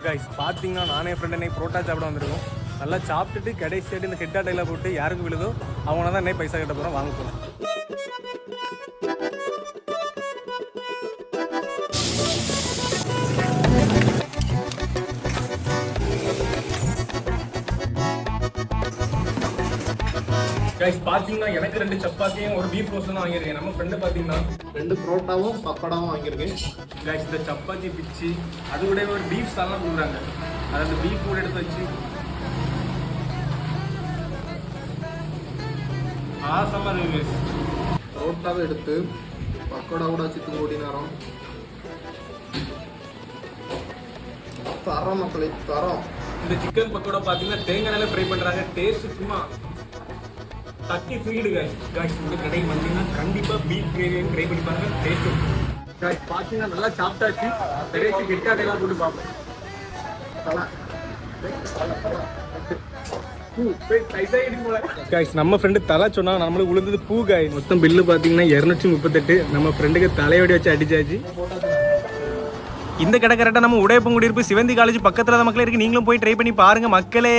Guys பார்த்தீங்கன்னா நானே friend இன்னைக்கு புரோட்டா சாப்பிட வந்திருக்கோம். நல்லா சாப்பிட்டுட்டு கடைசி இந்த ஹெட் ஆட்டையில் போட்டு யாருக்கு விழுதோ அவங்கள தான் இன்னைக்கு பைசா கட்ட போகிறோம், வாங்க போகிறோம். கைஸ் பார்த்தீங்கன்னா எனக்கு 2 சப்பாத்தியும் ஒரு பீஃப் ரோஸ்ட் தான் வாங்கியிருக்கேன். நம்ம ஃப்ரெண்டு பார்த்தீங்கன்னா 2 புரோட்டாவும் பப்படாவும் வாங்கியிருக்கேன். கைஸ் இந்த சப்பாத்தி பிச்சு அது கூட ஒரு பீஃப் சாலாம் கொடுக்குறாங்க. அதாவது பீஃப் கூட எடுத்து வச்சு ஆசமாக இருக்கு. புரோட்டாவை எடுத்து பக்கோடாவோட வச்சு ஓடினாரோம். தரம் மக்களை தரம். இந்த சிக்கன் பக்கோடா பார்த்தீங்கன்னா தேங்காய் ஃப்ரை பண்ணுறாங்க. டேஸ்ட் சும்மா தட்டி ஃபீடு காய்ஸ். இந்த கடைக்கு வந்தீங்கன்னா கண்டிப்பாக பீஃப் கிரேவியும் ட்ரை பண்ணி பாருங்க, டேஸ்ட் காய்ஸ். பார்த்தீங்கன்னா நல்லா சாப்பிட்டாச்சு. கடைசி கெட்டாட்டையெல்லாம் போட்டு பார்ப்போம். நம்ம ஃப்ரெண்டு தலை சொன்னா நம்மளுக்கு விழுந்தது பூ காய். மொத்தம் பில்லு பார்த்தீங்கன்னா 238. நம்ம ஃப்ரெண்டுக்கு தலையோடி வச்சு அடிச்சாச்சு. இந்த கடை கரெக்டாக நம்ம உடையப்பங்குடியிருப்பு சிவந்தி காலேஜ் பக்கத்தில் தான் மக்களே இருக்கு. நீங்களும் போய் ட்ரை பண்ணி பாருங்க மக்களே.